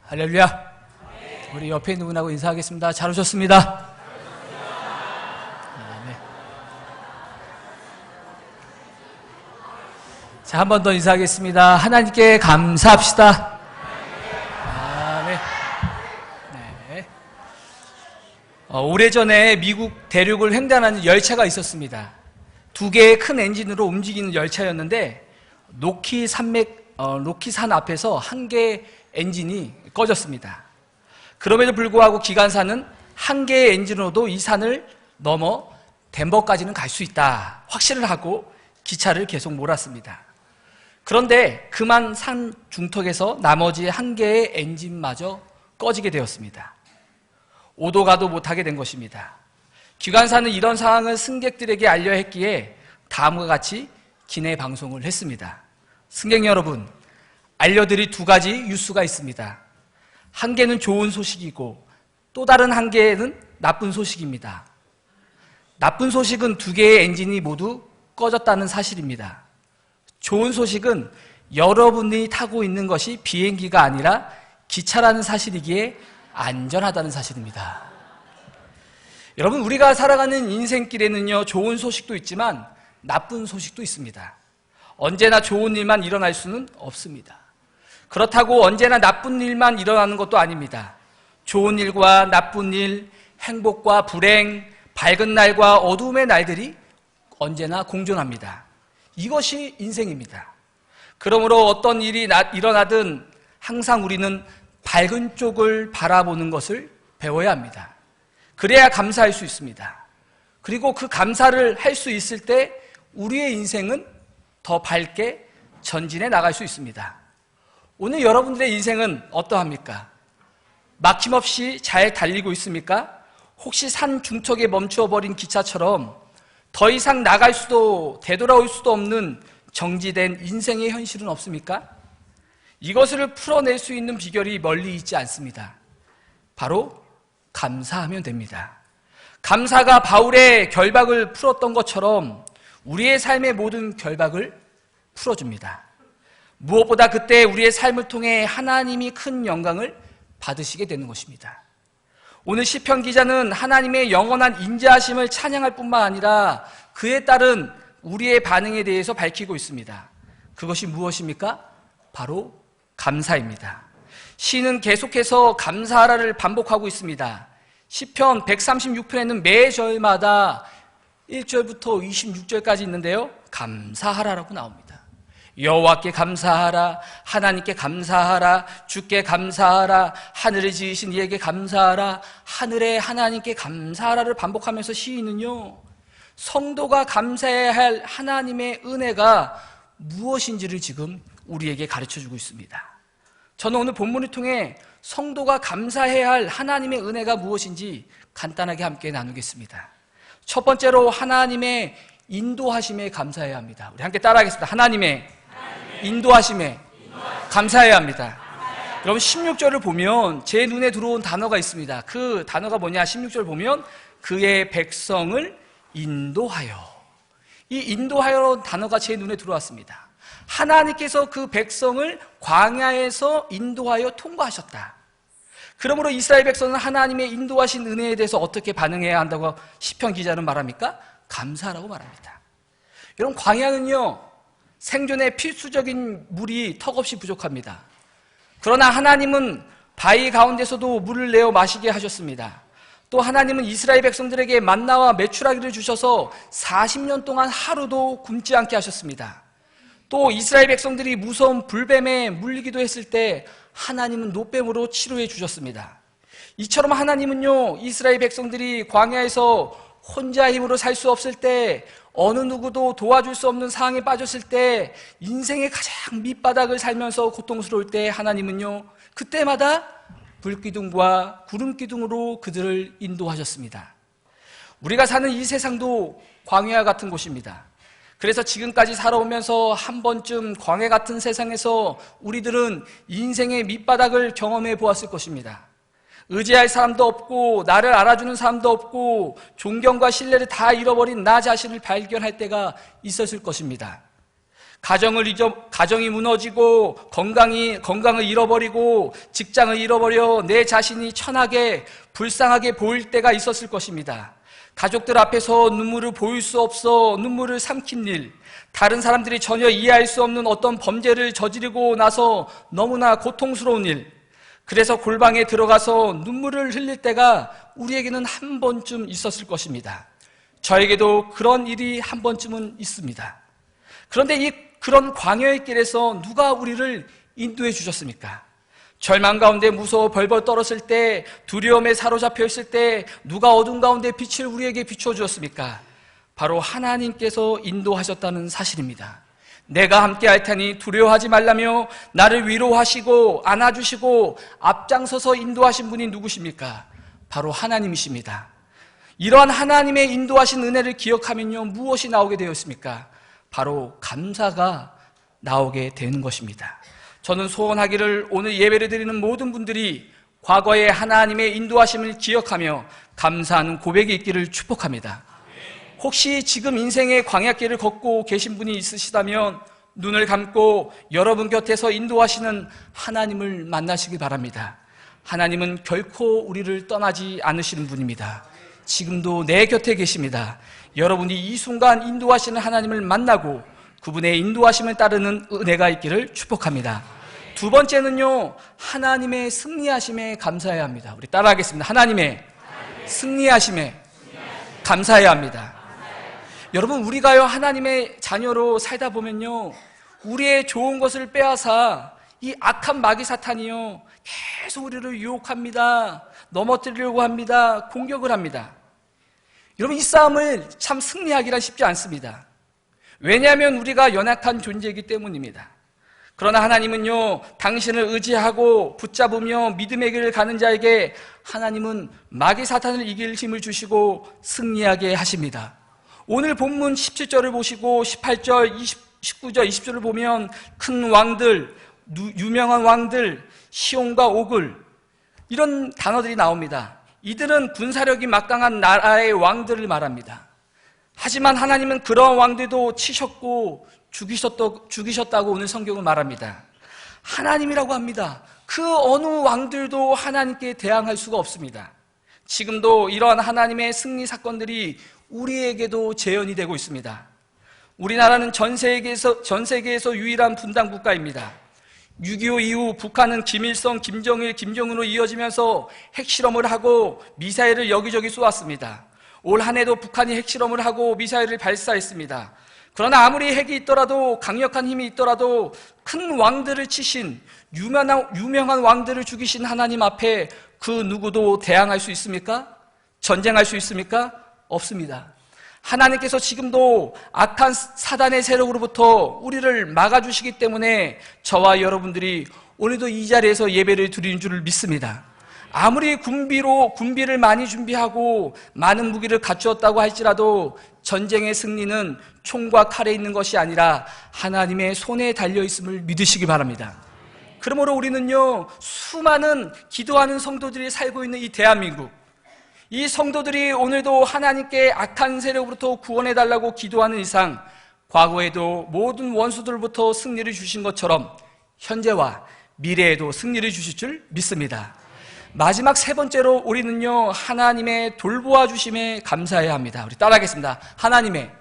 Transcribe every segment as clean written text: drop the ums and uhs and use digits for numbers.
할렐루야. 우리 옆에 있는 분하고 인사하겠습니다. 잘 오셨습니다. 네. 자, 한 번 더 인사하겠습니다. 하나님께 감사합시다. 네. 네. 오래전에 미국 대륙을 횡단하는 열차가 있었습니다. 두 개의 큰 엔진으로 움직이는 열차였는데 로키 산 앞에서 한 개의 엔진이 꺼졌습니다. 그럼에도 불구하고 기관사는 한 개의 엔진으로도 이 산을 넘어 덴버까지는 갈 수 있다 확신을 하고 기차를 계속 몰았습니다. 그런데 그만 산 중턱에서 나머지 한 개의 엔진마저 꺼지게 되었습니다. 오도 가도 못하게 된 것입니다. 기관사는 이런 상황을 승객들에게 알려야 했기에 다음과 같이 기내 방송을 했습니다. 승객 여러분, 알려드릴 두 가지 뉴스가 있습니다. 한 개는 좋은 소식이고 또 다른 한 개는 나쁜 소식입니다. 나쁜 소식은 두 개의 엔진이 모두 꺼졌다는 사실입니다. 좋은 소식은 여러분이 타고 있는 것이 비행기가 아니라 기차라는 사실이기에 안전하다는 사실입니다. 여러분, 우리가 살아가는 인생길에는요, 좋은 소식도 있지만 나쁜 소식도 있습니다. 언제나 좋은 일만 일어날 수는 없습니다. 그렇다고 언제나 나쁜 일만 일어나는 것도 아닙니다. 좋은 일과 나쁜 일, 행복과 불행, 밝은 날과 어두움의 날들이 언제나 공존합니다. 이것이 인생입니다. 그러므로 어떤 일이 일어나든 항상 우리는 밝은 쪽을 바라보는 것을 배워야 합니다. 그래야 감사할 수 있습니다. 그리고 그 감사를 할 수 있을 때 우리의 인생은 더 밝게 전진해 나갈 수 있습니다. 오늘 여러분들의 인생은 어떠합니까? 막힘없이 잘 달리고 있습니까? 혹시 산 중턱에 멈추어버린 기차처럼 더 이상 나갈 수도 되돌아올 수도 없는 정지된 인생의 현실은 없습니까? 이것을 풀어낼 수 있는 비결이 멀리 있지 않습니다. 바로 감사하면 됩니다. 감사가 바울의 결박을 풀었던 것처럼 우리의 삶의 모든 결박을 풀어줍니다. 무엇보다 그때 우리의 삶을 통해 하나님이 큰 영광을 받으시게 되는 것입니다. 오늘 시편 기자는 하나님의 영원한 인자하심을 찬양할 뿐만 아니라 그에 따른 우리의 반응에 대해서 밝히고 있습니다. 그것이 무엇입니까? 바로 감사입니다. 시는 계속해서 감사하라를 반복하고 있습니다. 시편 136편에는 매 절마다 1절부터 26절까지 있는데요, 감사하라라고 나옵니다. 여호와께 감사하라, 하나님께 감사하라, 주께 감사하라, 하늘을 지으신 이에게 감사하라, 하늘의 하나님께 감사하라를 반복하면서 시인은요, 성도가 감사해야 할 하나님의 은혜가 무엇인지를 지금 우리에게 가르쳐주고 있습니다. 저는 오늘 본문을 통해 성도가 감사해야 할 하나님의 은혜가 무엇인지 간단하게 함께 나누겠습니다. 첫 번째로 하나님의 인도하심에 감사해야 합니다. 우리 함께 따라하겠습니다. 하나님의 인도하심에 감사해야 합니다. 여러분, 16절을 보면 제 눈에 들어온 단어가 있습니다. 그 단어가 뭐냐? 16절 보면 그의 백성을 인도하여. 이 인도하여라는 단어가 제 눈에 들어왔습니다. 하나님께서 그 백성을 광야에서 인도하여 통과하셨다. 그러므로 이스라엘 백성은 하나님의 인도하신 은혜에 대해서 어떻게 반응해야 한다고 시편 기자는 말합니까? 감사라고 말합니다. 여러분, 광야는요, 생존에 필수적인 물이 턱없이 부족합니다. 그러나 하나님은 바위 가운데서도 물을 내어 마시게 하셨습니다. 또 하나님은 이스라엘 백성들에게 만나와 메추라기를 주셔서 40년 동안 하루도 굶지 않게 하셨습니다. 또 이스라엘 백성들이 무서운 불뱀에 물리기도 했을 때 하나님은 노뱀으로 치료해 주셨습니다. 이처럼 하나님은요, 이스라엘 백성들이 광야에서 혼자 힘으로 살 수 없을 때, 어느 누구도 도와줄 수 없는 상황에 빠졌을 때, 인생의 가장 밑바닥을 살면서 고통스러울 때 하나님은요, 그때마다 불기둥과 구름기둥으로 그들을 인도하셨습니다. 우리가 사는 이 세상도 광야 같은 곳입니다. 그래서 지금까지 살아오면서 한 번쯤 광야 같은 세상에서 우리들은 인생의 밑바닥을 경험해 보았을 것입니다. 의지할 사람도 없고 나를 알아주는 사람도 없고 존경과 신뢰를 다 잃어버린 나 자신을 발견할 때가 있었을 것입니다. 가정이 무너지고 건강을 잃어버리고 직장을 잃어버려 내 자신이 천하게 불쌍하게 보일 때가 있었을 것입니다. 가족들 앞에서 눈물을 보일 수 없어 눈물을 삼킨 일, 다른 사람들이 전혀 이해할 수 없는 어떤 범죄를 저지르고 나서 너무나 고통스러운 일, 그래서 골방에 들어가서 눈물을 흘릴 때가 우리에게는 한 번쯤 있었을 것입니다. 저에게도 그런 일이 한 번쯤은 있습니다. 그런데 그런 광야의 길에서 누가 우리를 인도해 주셨습니까? 절망 가운데 무서워 벌벌 떨었을 때, 두려움에 사로잡혀 있을 때 누가 어둠 가운데 빛을 우리에게 비춰주었습니까? 바로 하나님께서 인도하셨다는 사실입니다. 내가 함께 할 테니 두려워하지 말라며 나를 위로하시고 안아주시고 앞장서서 인도하신 분이 누구십니까? 바로 하나님이십니다. 이러한 하나님의 인도하신 은혜를 기억하면요, 무엇이 나오게 되었습니까? 바로 감사가 나오게 되는 것입니다. 저는 소원하기를 오늘 예배를 드리는 모든 분들이 과거의 하나님의 인도하심을 기억하며 감사하는 고백이 있기를 축복합니다. 혹시 지금 인생의 광야길을 걷고 계신 분이 있으시다면 눈을 감고 여러분 곁에서 인도하시는 하나님을 만나시기 바랍니다. 하나님은 결코 우리를 떠나지 않으시는 분입니다. 지금도 내 곁에 계십니다. 여러분이 이 순간 인도하시는 하나님을 만나고 그분의 인도하심을 따르는 은혜가 있기를 축복합니다. 두 번째는요, 하나님의 승리하심에 감사해야 합니다. 우리 따라하겠습니다. 하나님의 승리하심에 감사해야 합니다. 여러분, 우리가요 하나님의 자녀로 살다 보면요, 우리의 좋은 것을 빼앗아 이 악한 마귀 사탄이요 계속 우리를 유혹합니다. 넘어뜨리려고 합니다. 공격을 합니다. 여러분, 이 싸움을 참 승리하기란 쉽지 않습니다. 왜냐하면 우리가 연약한 존재이기 때문입니다. 그러나 하나님은요, 당신을 의지하고 붙잡으며 믿음의 길을 가는 자에게 하나님은 마귀 사탄을 이길 힘을 주시고 승리하게 하십니다. 오늘 본문 17절을 보시고 18절, 19절, 20절을 보면 큰 왕들, 유명한 왕들, 시온과 오글, 이런 단어들이 나옵니다. 이들은 군사력이 막강한 나라의 왕들을 말합니다. 하지만 하나님은 그런 왕들도 치셨고 죽이셨다고 오늘 성경은 말합니다. 하나님이라고 합니다. 그 어느 왕들도 하나님께 대항할 수가 없습니다. 지금도 이러한 하나님의 승리 사건들이 우리에게도 재현이 되고 있습니다. 우리나라는 전 세계에서 유일한 분단 국가입니다. 6.25 이후 북한은 김일성, 김정일, 김정은으로 이어지면서 핵실험을 하고 미사일을 여기저기 쏘았습니다. 올 한 해도 북한이 핵실험을 하고 미사일을 발사했습니다. 그러나 아무리 핵이 있더라도, 강력한 힘이 있더라도 큰 왕들을 치신, 유명한 왕들을 죽이신 하나님 앞에 그 누구도 대항할 수 있습니까? 전쟁할 수 있습니까? 없습니다. 하나님께서 지금도 악한 사단의 세력으로부터 우리를 막아주시기 때문에 저와 여러분들이 오늘도 이 자리에서 예배를 드리는 줄을 믿습니다. 아무리 군비를 많이 준비하고 많은 무기를 갖추었다고 할지라도 전쟁의 승리는 총과 칼에 있는 것이 아니라 하나님의 손에 달려있음을 믿으시기 바랍니다. 그러므로 우리는요, 수많은 기도하는 성도들이 살고 있는 이 대한민국, 이 성도들이 오늘도 하나님께 악한 세력으로부터 구원해달라고 기도하는 이상 과거에도 모든 원수들부터 승리를 주신 것처럼 현재와 미래에도 승리를 주실 줄 믿습니다. 마지막 세 번째로 우리는요, 하나님의 돌보아 주심에 감사해야 합니다. 우리 따라하겠습니다. 하나님의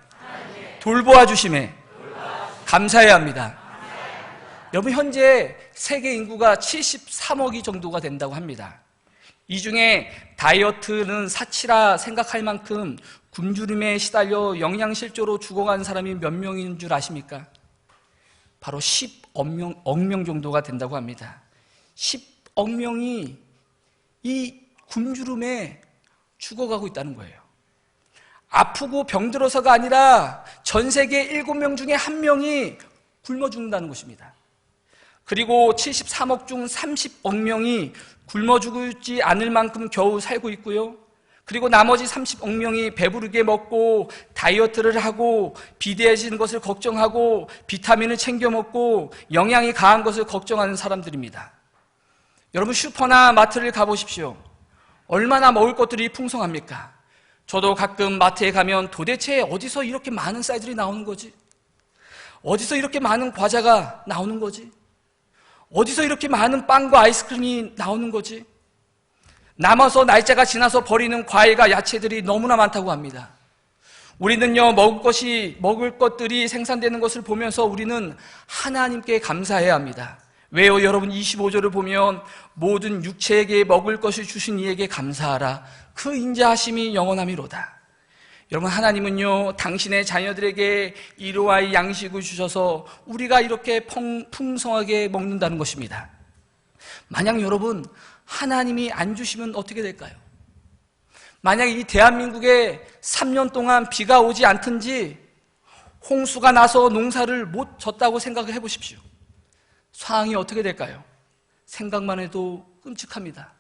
돌보아 주심에 감사해야 합니다. 여러분, 현재 세계 인구가 73억이 정도가 된다고 합니다. 이 중에 다이어트는 사치라 생각할 만큼 굶주림에 시달려 영양실조로 죽어가는 사람이 몇 명인 줄 아십니까? 바로 10억 명 정도가 된다고 합니다. 10억 명이 이 굶주림에 죽어가고 있다는 거예요. 아프고 병들어서가 아니라 전 세계 7명 중에 1명이 굶어 죽는다는 것입니다. 그리고 73억 중 30억 명이 굶어 죽지 않을 만큼 겨우 살고 있고요. 그리고 나머지 30억 명이 배부르게 먹고 다이어트를 하고 비대해지는 것을 걱정하고 비타민을 챙겨 먹고 영양이 강한 것을 걱정하는 사람들입니다. 여러분, 슈퍼나 마트를 가보십시오. 얼마나 먹을 것들이 풍성합니까? 저도 가끔 마트에 가면 도대체 어디서 이렇게 많은 쌀들이 나오는 거지? 어디서 이렇게 많은 과자가 나오는 거지? 어디서 이렇게 많은 빵과 아이스크림이 나오는 거지? 남아서 날짜가 지나서 버리는 과일과 야채들이 너무나 많다고 합니다. 우리는요, 먹을 것들이 생산되는 것을 보면서 우리는 하나님께 감사해야 합니다. 왜요? 여러분 25절을 보면 모든 육체에게 먹을 것을 주신 이에게 감사하라. 그 인자하심이 영원함이로다. 여러분, 하나님은요, 당신의 자녀들에게 일용할 양식을 주셔서 우리가 이렇게 풍성하게 먹는다는 것입니다. 만약 여러분 하나님이 안 주시면 어떻게 될까요? 만약 이 대한민국에 3년 동안 비가 오지 않든지 홍수가 나서 농사를 못 졌다고 생각을 해보십시오. 상황이 어떻게 될까요? 생각만 해도 끔찍합니다.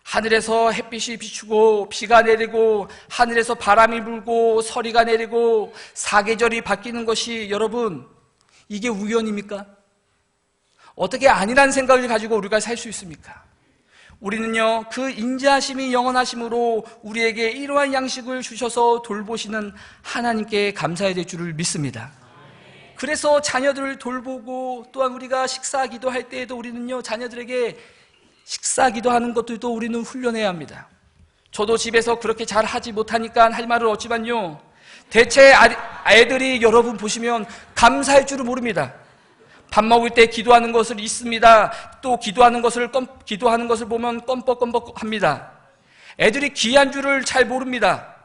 하늘에서 햇빛이 비추고 비가 내리고 하늘에서 바람이 불고 서리가 내리고 사계절이 바뀌는 것이 여러분 이게 우연입니까? 어떻게 아니란 생각을 가지고 우리가 살 수 있습니까? 우리는요, 그 인자하심이 영원하심으로 우리에게 이러한 양식을 주셔서 돌보시는 하나님께 감사해야 될 줄을 믿습니다. 그래서 자녀들을 돌보고 또한 우리가 식사 기도할 때에도 우리는요, 자녀들에게 식사 기도하는 것들도 우리는 훈련해야 합니다. 저도 집에서 그렇게 잘 하지 못하니까 할 말은 없지만요, 대체 애들이 여러분 보시면 감사할 줄을 모릅니다. 밥 먹을 때 기도하는 것을 잊습니다. 또 기도하는 것을 보면 껌뻑껌뻑합니다. 애들이 귀한 줄을 잘 모릅니다.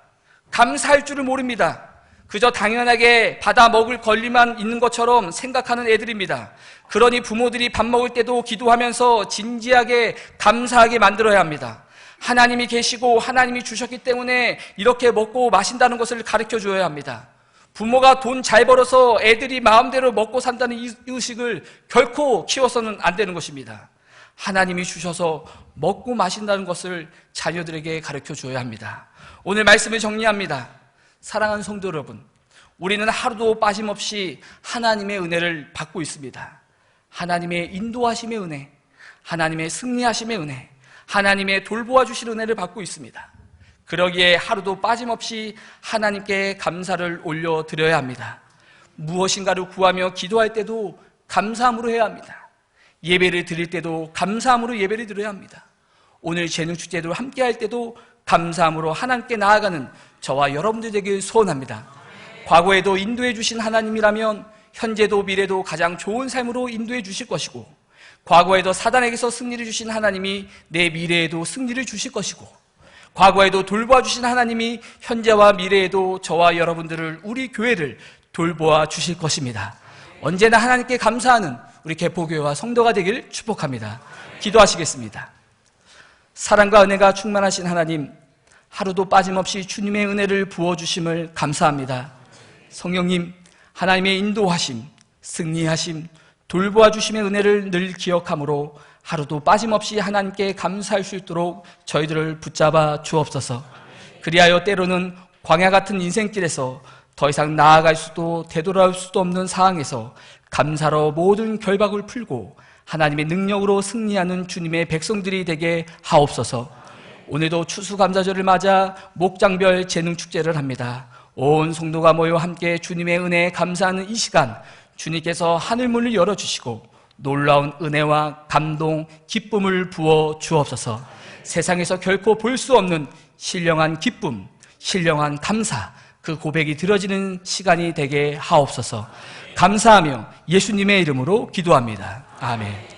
감사할 줄을 모릅니다. 그저 당연하게 받아 먹을 권리만 있는 것처럼 생각하는 애들입니다. 그러니 부모들이 밥 먹을 때도 기도하면서 진지하게 감사하게 만들어야 합니다. 하나님이 계시고 하나님이 주셨기 때문에 이렇게 먹고 마신다는 것을 가르쳐 줘야 합니다. 부모가 돈 잘 벌어서 애들이 마음대로 먹고 산다는 이 의식을 결코 키워서는 안 되는 것입니다. 하나님이 주셔서 먹고 마신다는 것을 자녀들에게 가르쳐 줘야 합니다. 오늘 말씀을 정리합니다. 사랑하는 성도 여러분, 우리는 하루도 빠짐없이 하나님의 은혜를 받고 있습니다. 하나님의 인도하심의 은혜, 하나님의 승리하심의 은혜, 하나님의 돌보아 주실 은혜를 받고 있습니다. 그러기에 하루도 빠짐없이 하나님께 감사를 올려드려야 합니다. 무엇인가를 구하며 기도할 때도 감사함으로 해야 합니다. 예배를 드릴 때도 감사함으로 예배를 드려야 합니다. 오늘 재능축제도 함께할 때도 감사함으로 하나님께 나아가는 저와 여러분들 되길 소원합니다. 과거에도 인도해 주신 하나님이라면 현재도 미래도 가장 좋은 삶으로 인도해 주실 것이고, 과거에도 사단에게서 승리를 주신 하나님이 내 미래에도 승리를 주실 것이고, 과거에도 돌보아 주신 하나님이 현재와 미래에도 저와 여러분들을, 우리 교회를 돌보아 주실 것입니다. 언제나 하나님께 감사하는 우리 개포교회와 성도가 되길 축복합니다. 기도하시겠습니다. 사랑과 은혜가 충만하신 하나님, 하루도 빠짐없이 주님의 은혜를 부어주심을 감사합니다. 성령님, 하나님의 인도하심, 승리하심, 돌보아 주심의 은혜를 늘 기억함으로 하루도 빠짐없이 하나님께 감사할 수 있도록 저희들을 붙잡아 주옵소서. 그리하여 때로는 광야 같은 인생길에서 더 이상 나아갈 수도 되돌아올 수도 없는 상황에서 감사로 모든 결박을 풀고 하나님의 능력으로 승리하는 주님의 백성들이 되게 하옵소서. 오늘도 추수감사절을 맞아 목장별 재능축제를 합니다. 온 성도가 모여 함께 주님의 은혜에 감사하는 이 시간, 주님께서 하늘문을 열어주시고 놀라운 은혜와 감동, 기쁨을 부어 주옵소서. 세상에서 결코 볼 수 없는 신령한 기쁨, 신령한 감사, 그 고백이 들어지는 시간이 되게 하옵소서. 감사하며 예수님의 이름으로 기도합니다. 아멘.